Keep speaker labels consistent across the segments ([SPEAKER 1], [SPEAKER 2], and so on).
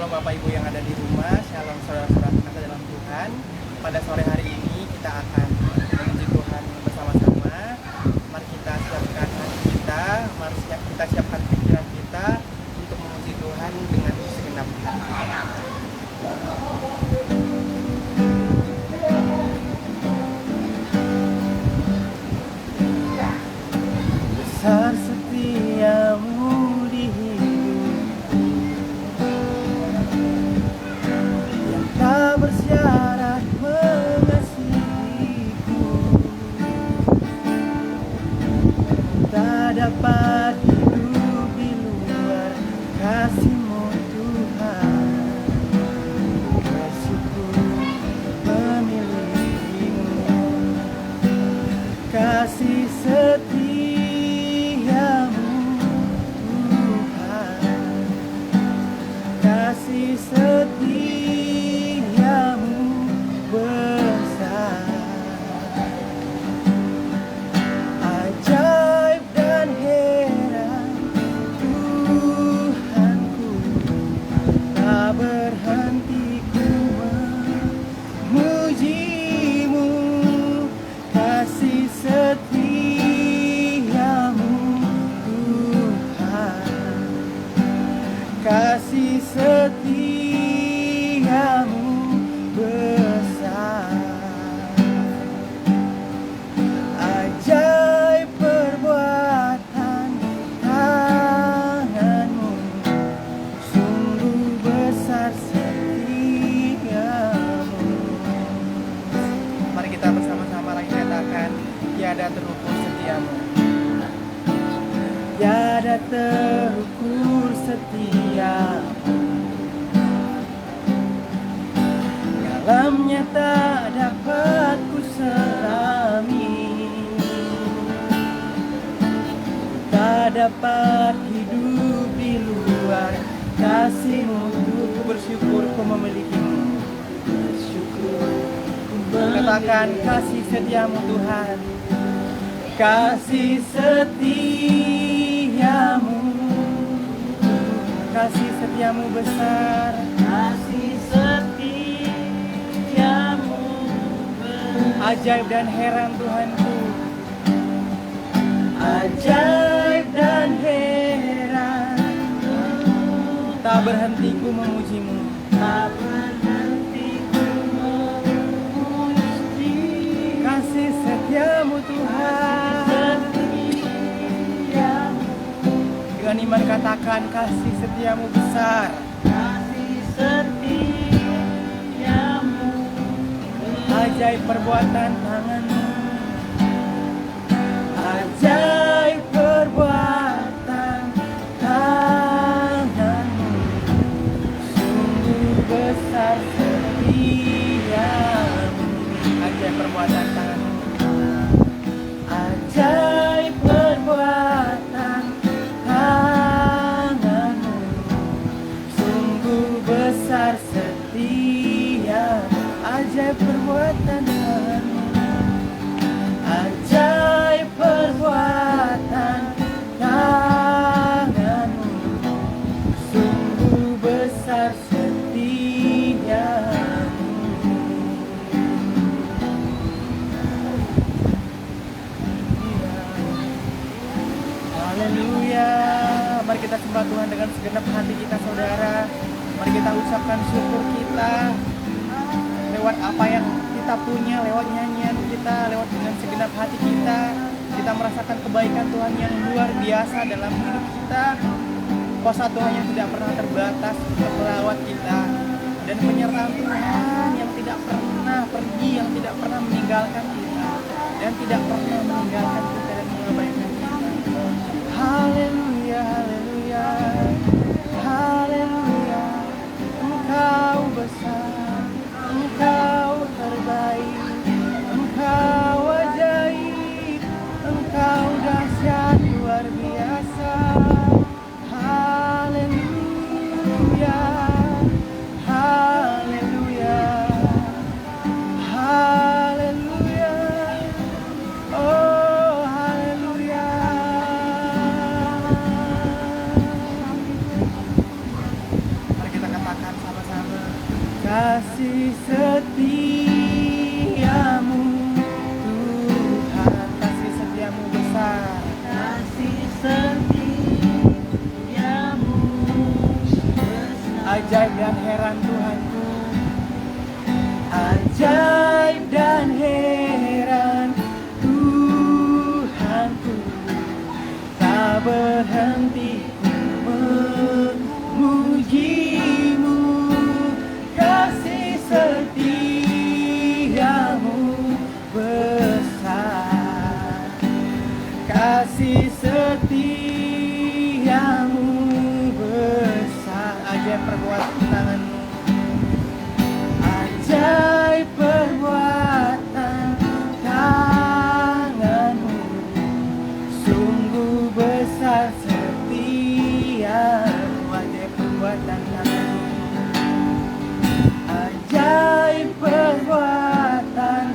[SPEAKER 1] Shalom Bapak Ibu yang ada di rumah, shalom saudara-saudara kita dalam Tuhan. Pada sore hari ini kita akan memuji Tuhan bersama-sama. Mari kita siapkan hati kita, mari kita siapkan pikiran kita untuk memuji Tuhan dengan segenap hati. Besar setiamu di hidupku, yang tak bersyarat mengasihiku. Tak dapat hidup di luar kasih-Mu Tuhan. Bersyukur memilikimu, kasih setiamu Tuhan, kasih setiamu besar, ajaib dan heran Tuhanku. Tak berhenti ku memuji-Mu, kasih setiamu Tuhan, kasih setiamu besar, ajaib perbuatan tangan-Mu, sungguh besar setiamu. Mari kita bersama-sama lagi katakan, tiada terukur setiamu, tiada terukur setiamu. Dalamnya tak dapat ku selami, tak dapat hidup di luar kasih-Mu. Ku bersyukur ku memilikimu, bersyukur ku katakan kasih setiamu Tuhan, kasih setiamu, kasih setiamu besar, kasih setiamu besar, ajaib dan heran Tuhanku, ajaib dan heran. Tak berhenti ku memuji-Mu, tak berhenti ku memuji, kasih setiamu Tuhan. Dengan iman katakan, kasih setiamu besar, kasih setiamu, ajaib perbuatan tangan-Mu, ajaib perbuatan tangan-Mu, sungguh besar setiamu, ajaib perbuatan tangan-Mu, ajaib perbuatan tangan-Mu, sungguh besar setia, ajaib perbuatan tangan-Mu, ajaib perbuatan tangan-Mu, sungguh besar setiamu. Haleluya. Mari kita sembah Tuhan dengan segenap hati kita, saudara. Mari kita ucapkan syukur kita lewat apa yang kita punya, lewat nyanyian kita, lewat dengan segenap hati kita. Kita merasakan kebaikan Tuhan yang luar biasa dalam hidup kita. Kuasa Tuhan yang tidak pernah terbatas melawat kita, dan penyertaan Tuhan yang tidak pernah pergi, yang tidak pernah meninggalkan kita, dan tidak pernah meninggalkan kita dan mengabaikan kita. Haleluya, haleluya, haleluya. Engkau besar, Engkau terbaik, Engkau ajaib, Engkau dahsyat luar biasa. Haleluya, kasih setiamu Tuhan, kasih setiamu besar,
[SPEAKER 2] kasih setiamu besar.
[SPEAKER 1] ajaib dan heran Tuhanku, ajaib dan heran Tuhanku, tak berhenti memujimu, kasih setiamu besar, kasih setiamu besar, ajaib perbuatan tanganmu, ajaib perbuatan tanganmu, sungguh besar setiamu, ajaib perbuatan tanganmu, ajaib perbuatan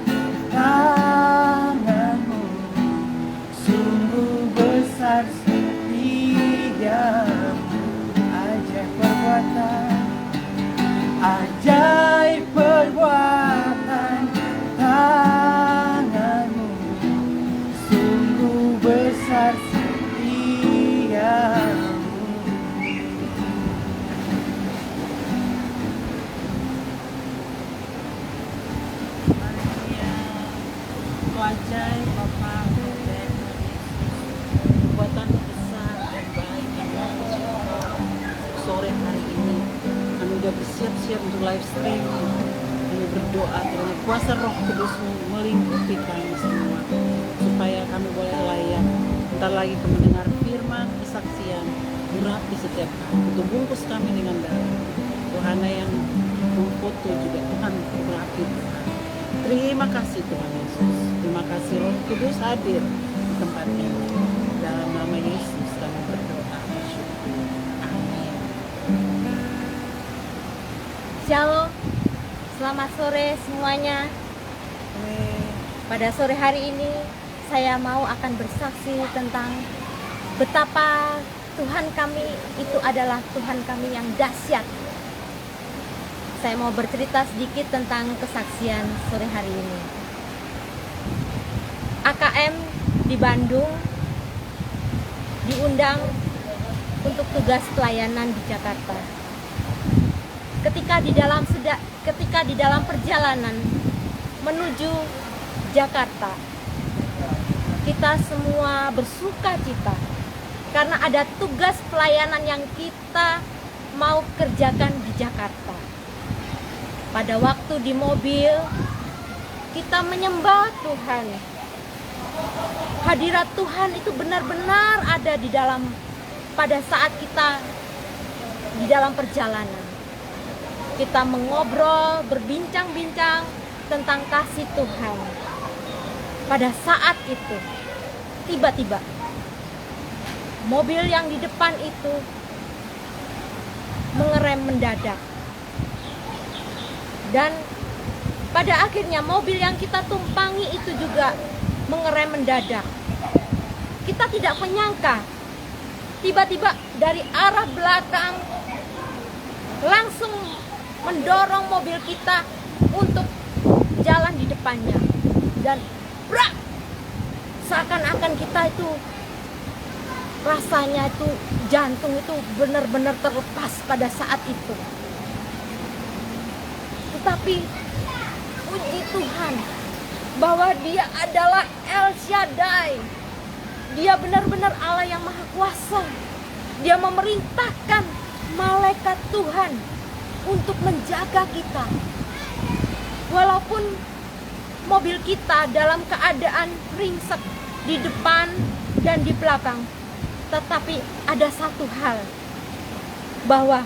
[SPEAKER 1] tanganmu, sungguh besar setiamu, ajaib perbuatan, ajaib perbuatan tanganmu, sungguh besar setiamu.
[SPEAKER 2] Ajaib Bapa, buatan besar dan baik yang memuji Engkau. Sore hari ini kami sudah bersiap-siap untuk live streaming. Kami berdoa dengan kuasa Roh Kudus-Mu melingkupi kami semua, supaya kami boleh layak bentar lagi kami mendengar firman kesaksian. Urapi setiap kami, itu bungkus kami dengan darah Tuhan yang memfoto juga Tuhan, urapi Tuhan. Terima kasih Tuhan Yesus. Terima kasih Roh Kudus hadir di tempat ini. Dalam nama Yesus kami berdoa. Amin.
[SPEAKER 3] Shalom, selamat sore semuanya. Pada sore hari ini saya mau akan bersaksi tentang betapa Tuhan kami itu adalah Tuhan kami yang dahsyat. Saya mau bercerita sedikit tentang kesaksian sore hari ini. AKM di Bandung diundang untuk tugas pelayanan di Jakarta. Ketika di dalam perjalanan menuju Jakarta, kita semua bersuka cita karena ada tugas pelayanan yang kita mau kerjakan di Jakarta. Pada waktu di mobil, kita menyembah Tuhan. Hadirat Tuhan itu benar-benar ada di dalam pada saat kita di dalam perjalanan. Kita mengobrol, berbincang-bincang tentang kasih Tuhan. Pada saat itu, tiba-tiba mobil yang di depan itu mengerem mendadak. Dan pada akhirnya mobil yang kita tumpangi itu juga mengerem mendadak. Kita tidak menyangka, tiba-tiba dari arah belakang langsung mendorong mobil kita untuk jalan di depannya. Dan brak, seakan-akan kita itu rasanya itu jantung itu benar-benar terlepas pada saat itu. Tetapi puji Tuhan bahwa Dia adalah El Shaddai. Dia benar-benar Allah yang Maha Kuasa. Dia memerintahkan malaikat Tuhan untuk menjaga kita. Walaupun mobil kita dalam keadaan ringsek di depan dan di belakang, tetapi ada satu hal, bahwa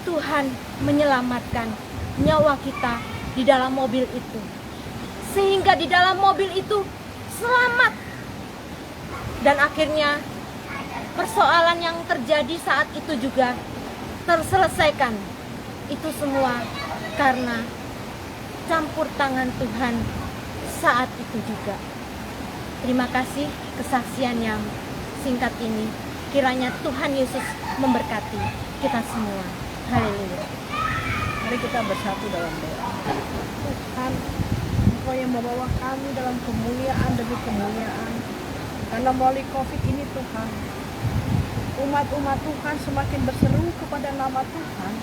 [SPEAKER 3] Tuhan menyelamatkan nyawa kita di dalam mobil itu, sehingga di dalam mobil itu selamat. Dan akhirnya persoalan yang terjadi saat itu juga terselesaikan. Itu semua karena campur tangan Tuhan saat itu juga. Terima kasih kesaksian yang singkat ini. Kiranya Tuhan Yesus memberkati kita semua. Haleluya.
[SPEAKER 4] Mari kita bersatu dalam doa. Tuhan, Engkau yang membawa kami dalam kemuliaan demi kemuliaan. Karena melalui COVID ini Tuhan, umat-umat Tuhan semakin berseru kepada nama Tuhan.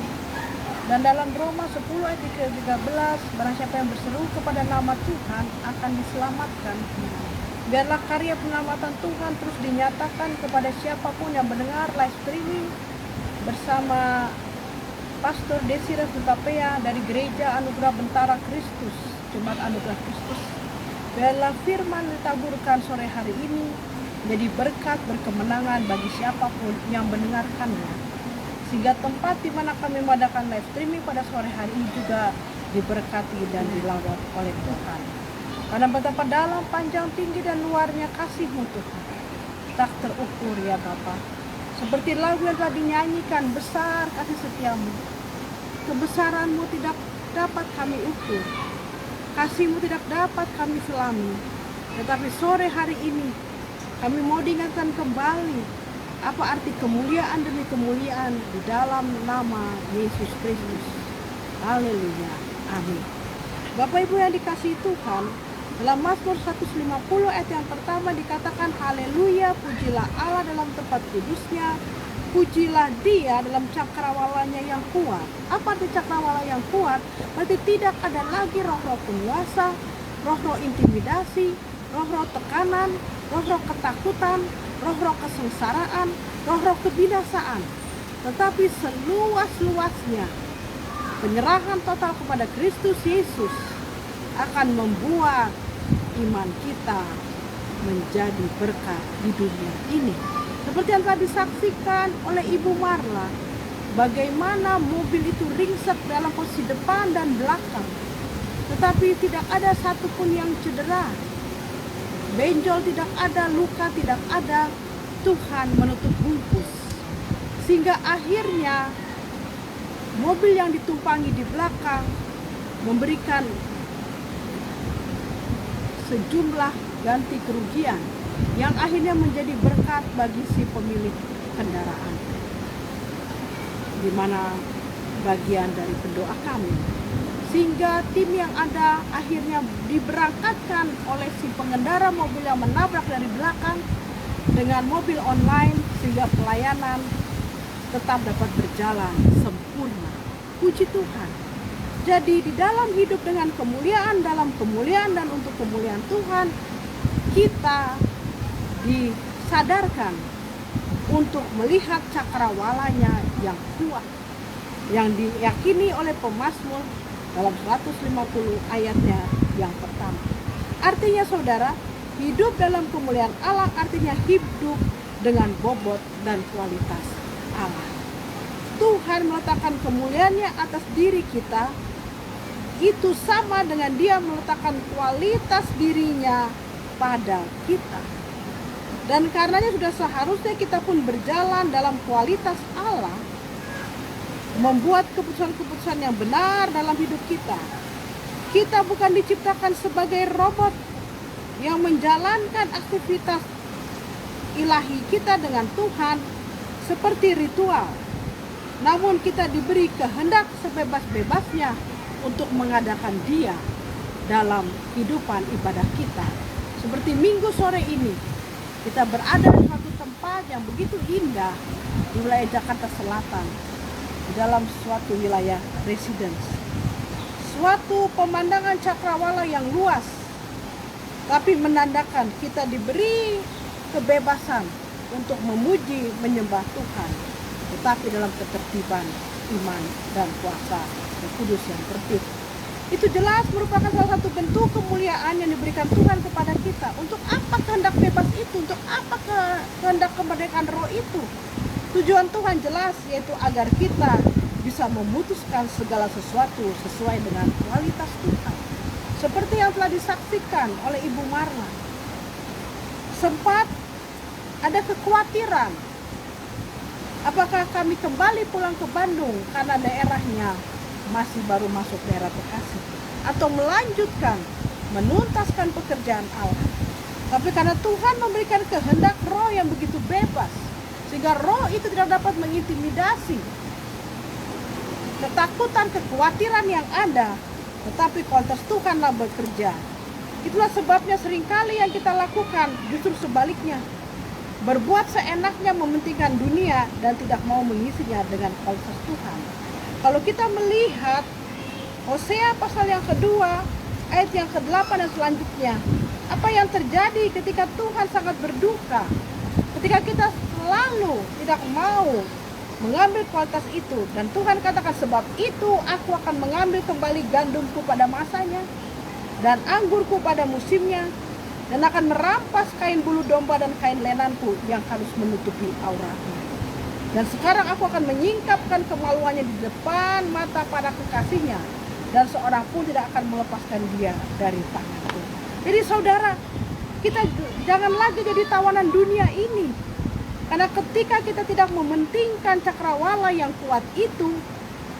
[SPEAKER 4] Dan dalam Roma 10 ayat 13, barang siapa yang berseru kepada nama Tuhan akan diselamatkan. Biarlah karya penyelamatan Tuhan terus dinyatakan kepada siapapun yang mendengar live streaming bersama Pastor Desire Hutapea dari Gereja Anugerah Bentara Kristus, Jemaat Anugerah Kristus. Biarlah firman ditaburkan sore hari ini menjadi berkat berkemenangan bagi siapapun yang mendengarkannya. Sehingga tempat di mana kami mengadakan live streaming pada sore hari ini juga diberkati dan dilawat oleh Tuhan. Karena betapa dalam, panjang, tinggi, dan luarnya kasih-Mu Tuhan, tak terukur ya Bapa. Seperti lagu yang telah dinyanyikan, besar kasih setiamu. Kebesaran-Mu tidak dapat kami ukur. Kasih-Mu tidak dapat kami selami. Tetapi sore hari ini kami mau diingatkan kembali apa arti kemuliaan demi kemuliaan di dalam nama Yesus Kristus. Haleluya. Amin. Bapak Ibu yang dikasihi Tuhan, dalam Mazmur 150 ayat yang pertama dikatakan haleluya, pujilah Allah dalam tempat kudusnya, pujilah Dia dalam cakrawalanya yang kuat. Apa arti cakrawala yang kuat? Berarti tidak ada lagi roh-roh penguasa, roh-roh intimidasi, roh-roh tekanan, roh-roh ketakutan, roh-roh kesengsaraan, roh-roh kebinasaan. Tetapi seluas-luasnya penyerahan total kepada Kristus Yesus akan membuat iman kita menjadi berkat di dunia ini. Seperti yang telah disaksikan oleh Ibu Marla, bagaimana mobil itu ringsek dalam posisi depan dan belakang, tetapi tidak ada satupun yang cedera. Benjol tidak ada, luka tidak ada. Tuhan menutup bungkus. Sehingga akhirnya mobil yang ditumpangi di belakang memberikan sejumlah ganti kerugian yang akhirnya menjadi berkat bagi si pemilik kendaraan. Di mana bagian dari pendoa kami, sehingga tim yang ada akhirnya diberangkatkan oleh si pengendara mobil yang menabrak dari belakang dengan mobil online, sehingga pelayanan tetap dapat berjalan sempurna. Puji Tuhan. Jadi di dalam hidup dengan kemuliaan, dalam kemuliaan dan untuk kemuliaan Tuhan, kita disadarkan untuk melihat cakrawalanya yang kuat, yang diyakini oleh pemazmur dalam 150 ayatnya yang pertama. Artinya saudara, hidup dalam kemuliaan Allah artinya hidup dengan bobot dan kualitas Allah. Tuhan meletakkan kemuliaannya atas diri kita, itu sama dengan Dia meletakkan kualitas dirinya pada kita. Dan karenanya sudah seharusnya kita pun berjalan dalam kualitas Allah, membuat keputusan-keputusan yang benar dalam hidup kita. Kita bukan diciptakan sebagai robot yang menjalankan aktivitas ilahi kita dengan Tuhan seperti ritual. Namun kita diberi kehendak sebebas-bebasnya untuk mengadakan Dia dalam kehidupan ibadah kita. Seperti minggu sore ini, kita berada di suatu tempat yang begitu indah di wilayah Jakarta Selatan, di dalam suatu wilayah residence. Suatu pemandangan cakrawala yang luas, tapi menandakan kita diberi kebebasan untuk memuji, menyembah Tuhan, tetapi dalam ketertiban iman dan kuasa Roh Kudus yang tertib. Itu jelas merupakan salah satu bentuk kemuliaan yang diberikan Tuhan kepada kita. Untuk apa kehendak bebas itu? Untuk apa kehendak kemerdekaan roh itu? Tujuan Tuhan jelas, yaitu agar kita bisa memutuskan segala sesuatu sesuai dengan kualitas Tuhan. Seperti yang telah disaksikan oleh Ibu Marla. Sempat ada kekhawatiran, apakah kami kembali pulang ke Bandung karena daerahnya masih baru masuk daerah Bekasi, atau melanjutkan menuntaskan pekerjaan Allah. Tapi karena Tuhan memberikan kehendak roh yang begitu bebas, sehingga roh itu tidak dapat mengintimidasi ketakutan, kekhawatiran yang ada, tetapi kualitas Tuhanlah bekerja. Itulah sebabnya seringkali yang kita lakukan justru sebaliknya. Berbuat seenaknya, mementingkan dunia dan tidak mau mengisinya dengan kualitas Tuhan. Kalau kita melihat Hosea pasal yang kedua, ayat yang ke-8 dan selanjutnya, apa yang terjadi ketika Tuhan sangat berduka, ketika kita selalu tidak mau mengambil kualitas itu, dan Tuhan katakan, sebab itu aku akan mengambil kembali gandumku pada masanya dan anggurku pada musimnya, dan akan merampas kain bulu domba dan kain lenanku yang harus menutupi auratnya. Dan sekarang aku akan menyingkapkan kemaluannya di depan mata para kekasihnya, dan seorang pun tidak akan melepaskan dia dari tanganku. Jadi saudara, kita jangan lagi jadi tawanan dunia ini. Karena ketika kita tidak mementingkan cakrawala yang kuat itu,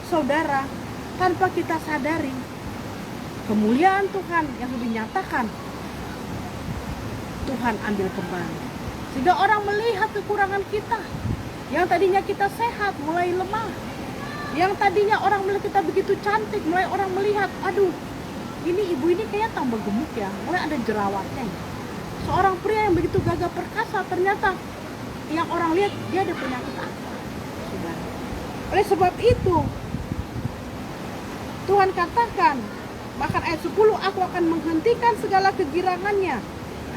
[SPEAKER 4] saudara, tanpa kita sadari, kemuliaan Tuhan yang dinyatakan, Tuhan ambil kembali. Sehingga orang melihat kekurangan kita. Yang tadinya kita sehat, mulai lemah. Yang tadinya orang melihat kita begitu cantik, mulai orang melihat, aduh, ini ibu ini kayaknya tambah gemuk ya, mulai ada jerawatnya. Seorang pria yang begitu gagah perkasa, ternyata yang orang lihat dia ada penyakit apa, saudara. Oleh sebab itu Tuhan katakan, bahkan ayat 10, aku akan menghentikan segala kegirangannya,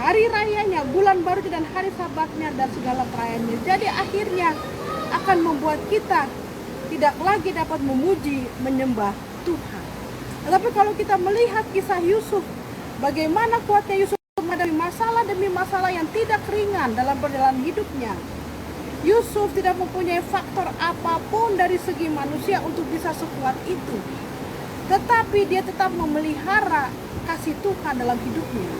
[SPEAKER 4] hari rayanya, bulan barunya dan hari sabatnya dan segala perayaannya. Jadi akhirnya akan membuat kita tidak lagi dapat memuji, menyembah Tuhan. Tetapi kalau kita melihat kisah Yusuf, bagaimana kuatnya Yusuf menghadapi masalah demi masalah yang tidak ringan dalam perjalanan hidupnya. Yusuf tidak mempunyai faktor apapun dari segi manusia untuk bisa sekuat itu. Tetapi dia tetap memelihara kasih Tuhan dalam hidupnya.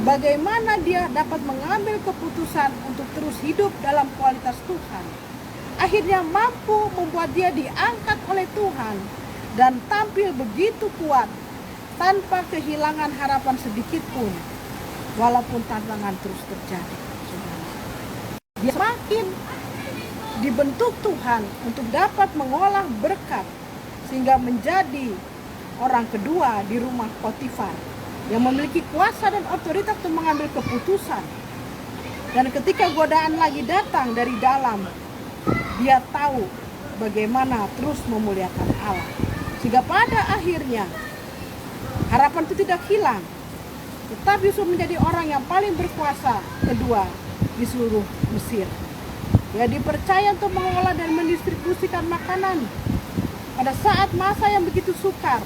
[SPEAKER 4] Bagaimana dia dapat mengambil keputusan untuk terus hidup dalam kualitas Tuhan. Akhirnya mampu membuat dia diangkat oleh Tuhan dan tampil begitu kuat tanpa kehilangan harapan sedikit pun. Walaupun tantangan terus terjadi, dia semakin dibentuk Tuhan untuk dapat mengolah berkat sehingga menjadi orang kedua di rumah Potifar yang memiliki kuasa dan otoritas untuk mengambil keputusan. Dan ketika godaan lagi datang dari dalam, dia tahu bagaimana terus memuliakan Allah, sehingga pada akhirnya harapan itu tidak hilang. Tetap Yusuf menjadi orang yang paling berkuasa kedua di seluruh Mesir. Dia dipercaya untuk mengolah dan mendistribusikan makanan pada saat masa yang begitu sukar,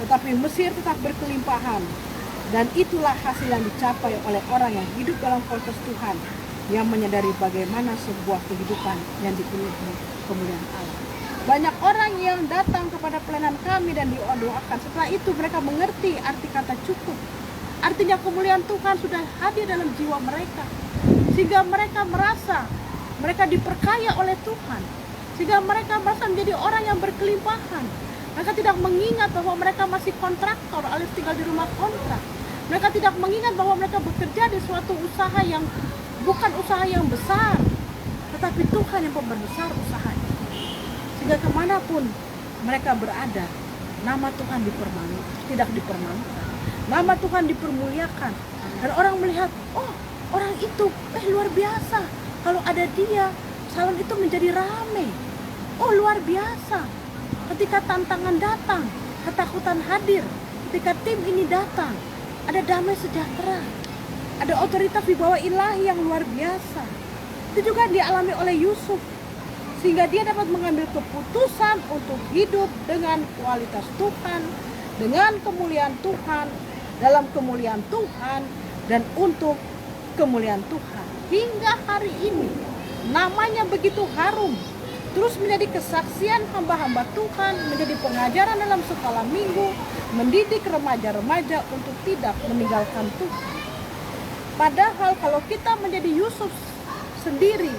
[SPEAKER 4] tetapi Mesir tetap berkelimpahan. Dan itulah hasil yang dicapai oleh orang yang hidup dalam kualitas Tuhan, yang menyadari bagaimana sebuah kehidupan yang dipenuhi kemuliaan Allah. Banyak orang yang datang kepada pelayanan kami dan didoakan. Setelah itu mereka mengerti arti kata cukup. Artinya kemuliaan Tuhan sudah hadir dalam jiwa mereka, sehingga mereka merasa mereka diperkaya oleh Tuhan, sehingga mereka merasa menjadi orang yang berkelimpahan. Mereka tidak mengingat bahwa mereka masih kontraktor alias tinggal di rumah kontrak. Mereka tidak mengingat bahwa mereka bekerja di suatu usaha yang bukan usaha yang besar, tetapi Tuhan yang membesar usaha itu. Sehingga kemanapun mereka berada, nama Tuhan tidak dipermalukan. Nama Tuhan dipermuliakan. Dan orang melihat, oh orang itu luar biasa. Kalau ada dia, salon itu menjadi ramai. Oh luar biasa. Ketika tantangan datang, ketakutan hadir. Ketika tim ini datang, ada damai sejahtera. Ada otoritas di bawah ilahi yang luar biasa. Itu juga dialami oleh Yusuf. Sehingga dia dapat mengambil keputusan untuk hidup dengan kualitas Tuhan, dengan kemuliaan Tuhan, dalam kemuliaan Tuhan, dan untuk kemuliaan Tuhan. Hingga hari ini, namanya begitu harum. Terus menjadi kesaksian hamba-hamba Tuhan, menjadi pengajaran dalam sekolah minggu, mendidik remaja-remaja untuk tidak meninggalkan Tuhan. Padahal kalau kita menjadi Yusuf sendiri,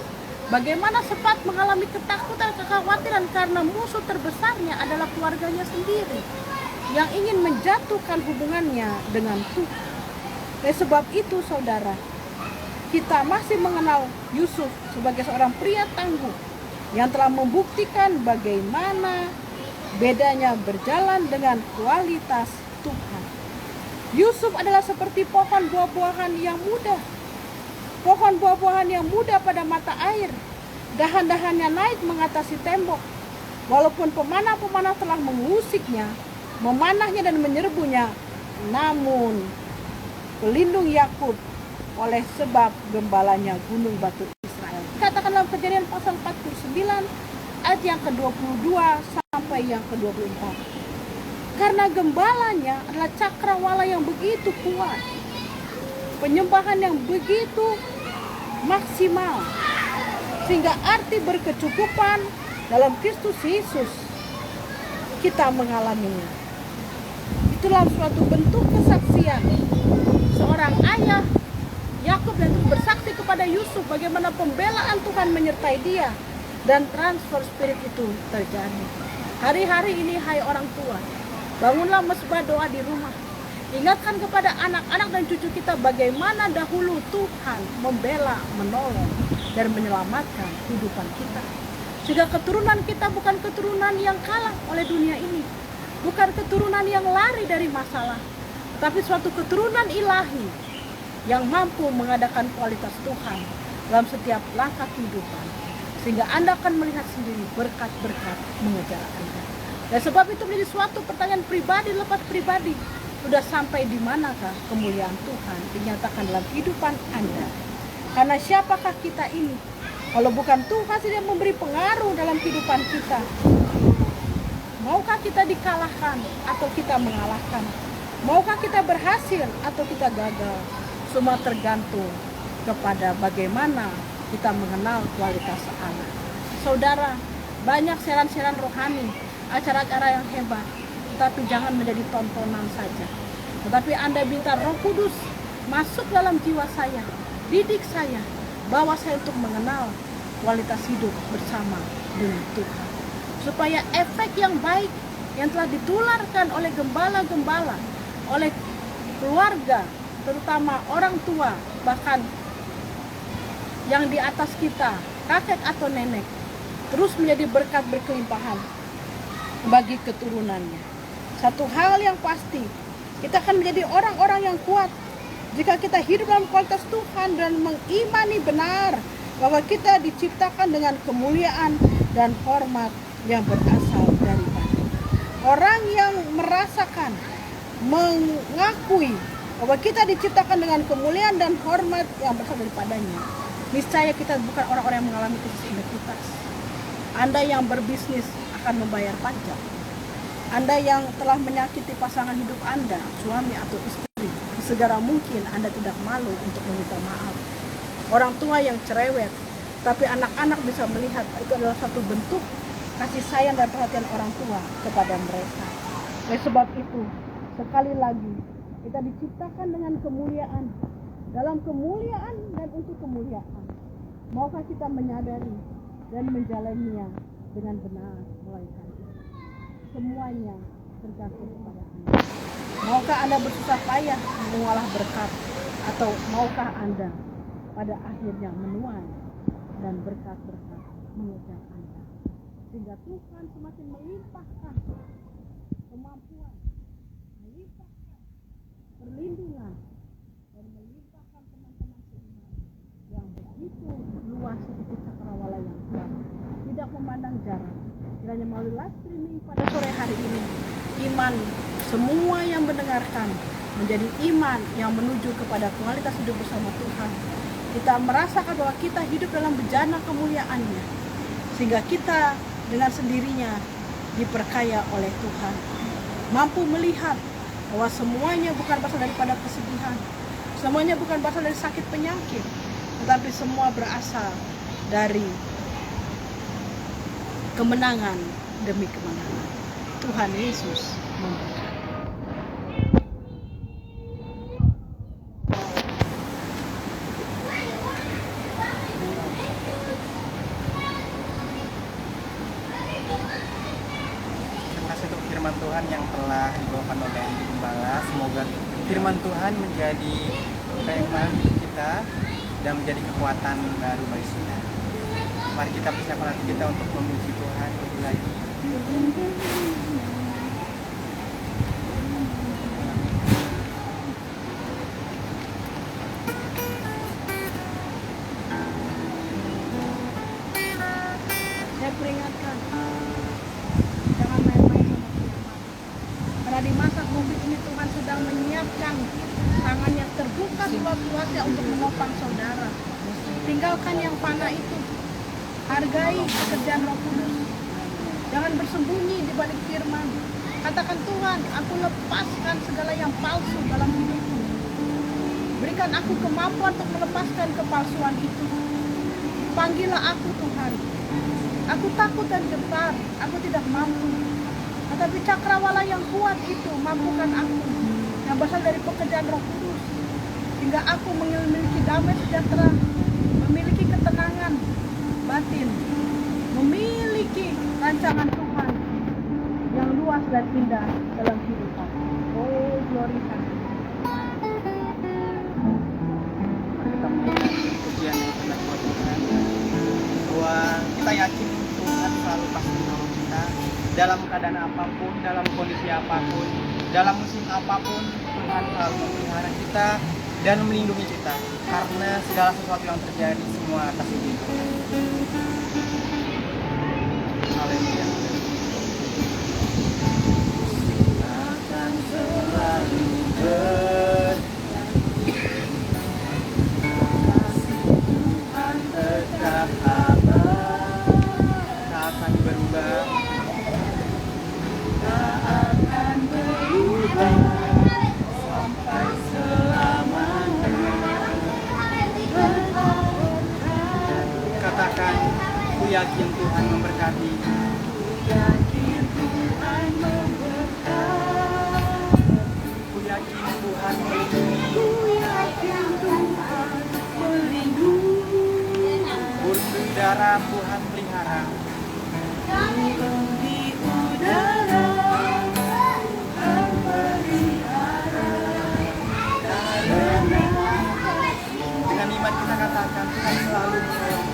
[SPEAKER 4] bagaimana sempat mengalami ketakutan, kekhawatiran karena musuh terbesarnya adalah keluarganya sendiri yang ingin menjatuhkan hubungannya dengan Tuhan. Oleh sebab itu saudara, kita masih mengenal Yusuf sebagai seorang pria tangguh yang telah membuktikan bagaimana Bedanya berjalan dengan kualitas Tuhan. Yusuf adalah seperti pohon buah-buahan yang muda. Pohon buah-buahan yang muda pada mata air. Dahan-dahannya naik mengatasi tembok. Walaupun pemanah-pemanah telah mengusiknya, memanahnya dan menyerbunya, namun pelindung Yakub oleh sebab gembalanya gunung batu Israel. Katakan dalam Kejadian pasal 49 ayat yang ke-22 sampai yang ke-24. Karena gembalanya adalah cakrawala yang begitu kuat, penyembahan yang begitu maksimal, sehingga arti berkecukupan dalam Kristus Yesus kita mengalaminya. Itulah suatu bentuk kesaksian seorang ayah Yakub yang bersaksi kepada Yusuf bagaimana pembelaan Tuhan menyertai dia dan transfer spirit itu terjadi. Hari-hari ini hai orang tua, bangunlah mesbah doa di rumah. Ingatkan kepada anak-anak dan cucu kita bagaimana dahulu Tuhan membela, menolong dan menyelamatkan kehidupan kita. Sehingga keturunan kita bukan keturunan yang kalah oleh dunia ini, bukan keturunan yang lari dari masalah, tapi suatu keturunan ilahi yang mampu mengadakan kualitas Tuhan dalam setiap langkah kehidupan, sehingga Anda akan melihat sendiri berkat-berkat mengejar Anda. Dan sebab itu menjadi suatu pertanyaan pribadi lepas pribadi, sudah sampai di manakah kemuliaan Tuhan dinyatakan dalam kehidupan Anda? Karena siapakah kita ini? Kalau bukan Tuhan yang memberi pengaruh dalam kehidupan kita, maukah kita dikalahkan atau kita mengalahkan? Maukah kita berhasil atau kita gagal? Semua tergantung kepada bagaimana kita mengenal kualitas Allah. Saudara, banyak siaran-siaran rohani, acara-acara yang hebat, tetapi jangan menjadi tontonan saja. Tetapi Anda minta Roh Kudus masuk dalam jiwa saya, didik saya, bawa saya untuk mengenal kualitas hidup bersama dengan Tuhan. Supaya efek yang baik yang telah ditularkan oleh gembala-gembala, oleh keluarga, terutama orang tua, bahkan yang di atas kita, kakek atau nenek, terus menjadi berkat berkelimpahan bagi keturunannya. Satu hal yang pasti, kita akan menjadi orang-orang yang kuat jika kita hidup dalam kualitas Tuhan dan mengimani benar bahwa kita diciptakan dengan kemuliaan dan hormat yang berasal daripada. Orang yang merasakan, mengakui bahwa kita diciptakan dengan kemuliaan dan hormat yang berasal daripadanya, niscaya kita bukan orang-orang yang mengalami krisis identitas. Anda yang berbisnis akan membayar pajak. Anda yang telah menyakiti pasangan hidup Anda, suami atau istri, segera mungkin Anda tidak malu untuk meminta maaf. Orang tua yang cerewet, tapi anak-anak bisa melihat itu adalah satu bentuk kasih sayang dan perhatian orang tua kepada mereka. Oleh sebab itu, sekali lagi, kita diciptakan dengan kemuliaan, dalam kemuliaan dan untuk kemuliaan. Maukah kita menyadari dan menjalaninya dengan benar mulai hari ini? Semuanya tergantung kepada Anda. Maukah Anda bersusah payah mengolah berkat, atau maukah Anda pada akhirnya menuai dan berkat-berkat mengejar Anda, sehingga Tuhan semakin melimpahkan kemampuan, melimpahkan perlindungan, dan melimpahkan teman-teman seiman yang begitu luas seperti cakrawala yang kuat, tidak memandang jarak. Kiranya melalui live streaming pada sore hari ini, iman semua yang mendengarkan menjadi iman yang menuju kepada kualitas hidup bersama Tuhan. Kita merasakan bahwa kita hidup dalam bejana kemuliaan-Nya, sehingga kita dengan sendirinya diperkaya oleh Tuhan, mampu melihat bahwa semuanya bukan berasal daripada kesedihan, semuanya bukan berasal dari sakit penyakit, tetapi semua berasal dari kemenangan demi kemenangan. Tuhan Yesus memberkati.
[SPEAKER 1] Terima kasih untuk firman Tuhan yang telah dibawakan oleh Gembala. Semoga firman Tuhan menjadi firman hidup kita dan menjadi kekuatan baru bagi kita. Mari kita persiapkan hati kita untuk memuji Tuhan lebih lagi.
[SPEAKER 4] Saya peringatkan, jangan main-main sama firman. Karena di masa COVID ini Tuhan sedang menyiapkan tangan yang terbuka seluas-luasnya untuk menopang saudara. Tinggalkan yang fana itu. Hargai pekerjaan Roh Kudus. Jangan bersembunyi di balik firman. Katakan, Tuhan, aku lepaskan segala yang palsu dalam hidupku. Berikan aku kemampuan untuk melepaskan kepalsuan itu. Panggillah aku, Tuhan. Aku takut dan gentar, aku tidak mampu. Tetapi cakrawala yang kuat itu mampukan aku, yang berasal dari pekerjaan Roh Kudus, hingga aku memiliki damai sejahtera, memiliki ketenangan batin, memiliki rancangan Tuhan yang luas dan indah dalam kehidupan. Oh, glory hallelujah.
[SPEAKER 1] Mari kita mengucapkan pujian yang indah buat Tuhan, bahwa kita yakin Tuhan selalu pasti menolong kita dalam keadaan apapun, dalam kondisi apapun, dalam musim apapun. Tuhan selalu memelihara kita dan melindungi kita, karena segala sesuatu yang terjadi semua atas izin Tuhan. Haleluya. Akan selalu Tuhan tetap tak akan berubah, tak akan berubah sampai selamanya. Katakan, ku yakin Tuhan memberkati. Ku yakin Tuhan memberkati. Ku yakin Tuhan melindungi. Ku yakin Tuhan melindungi. Burung di udara Tuhan pelihara. Burung di udara Tuhan pelihara. Karena dengan iman kita katakan, Tuhan selalu menolong.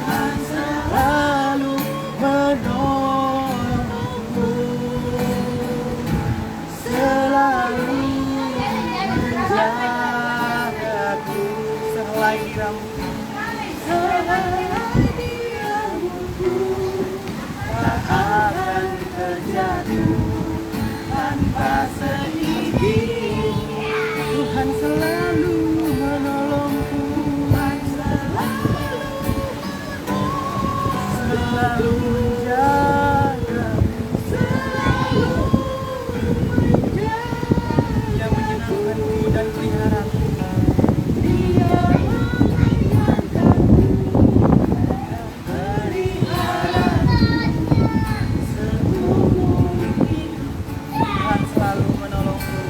[SPEAKER 1] Tuhan selalu menolongku, selalu menjagaku. Sehelai diramu, sehelai diramu, tak akan terjatuh tanpa seizin. Tuhan selalu menolongku, Tuhan selalu menjaga, selalu menjaga. Dia menyenangkanku dan peliharaku. Dia menyenangkanku dan peliharaku seumur hidup. Tuhan selalu menolongku.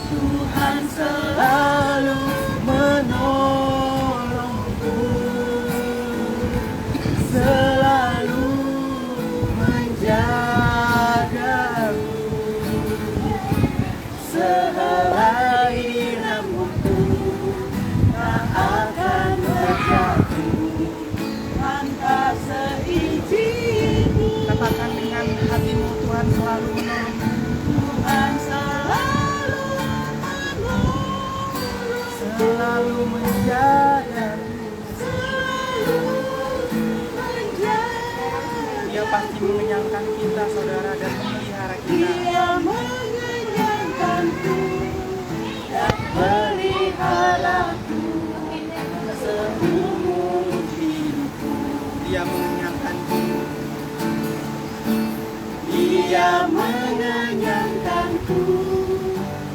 [SPEAKER 1] Tuhan selalu menolongku, selalu menjagaku. Sehelai rambutku tak akan terjatuh tanpa seizinku. Katakan dengan hatimu, Tuhan selalu menolongku. Tuhan selalu menolongku, selalu menjagaku, selalu menjagaku. Dia pasti mengenyangkan kita, saudara, dan memelihara kita. Dia mengenyangkanku dan peliharaku seumur hidupku. Dia mengenyangkanku. Dia mengenyangkanku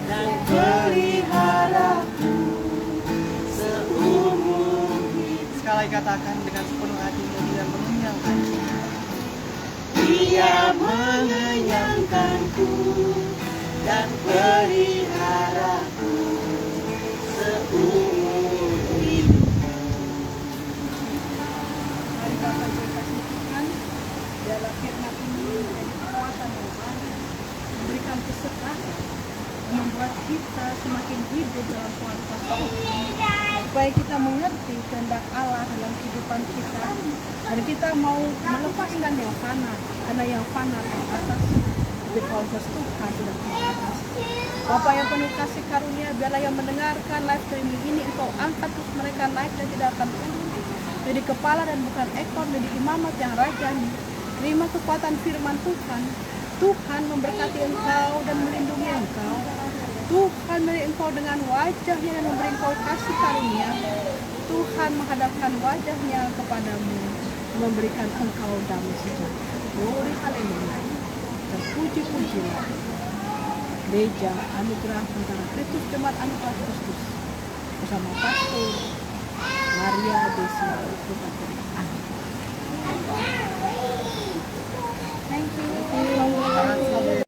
[SPEAKER 1] dan peliharaku seumur hidup. Sekali lagi katakan dengan sepenuh hatimu, dia mengenyangkanku. Dia mengenyangkanku dan peliharaku seumur hidup.
[SPEAKER 4] Mari Bapak kasih Tuhan, biarlah firman ini menjadi kekuatan yang baru, memberikan kesertaan, membuat kita semakin hidup dalam kuasa Tuhan. supaya kita mengerti kehendak Allah dalam kehidupan kita, dan kita mau melepaskan yang fana, karena yang fana terbatas, tapi kualitas Tuhan sudah terbatas. Bapak yang penuh kasih karunia, biarlah yang mendengarkan live streaming ini Engkau angkat terus mereka naik dan tidak akan turun, jadi kepala dan bukan ekor, jadi imamat yang rajani. Terima kekuatan firman Tuhan. Tuhan memberkati engkau dan melindungi engkau. Tuhan memberi engkau dengan wajahnya dan memberi engkau kasih karunia. Tuhan menghadapkan wajahnya kepadamu, memberikan engkau damai sejahtera. Glory haleluya. Terpuji-pujilah gereja anugerah tentara Kristus, jemaat anugerah Kristus bersama Pastor Maria Desi Putri.
[SPEAKER 3] Thank you.
[SPEAKER 1] Selamat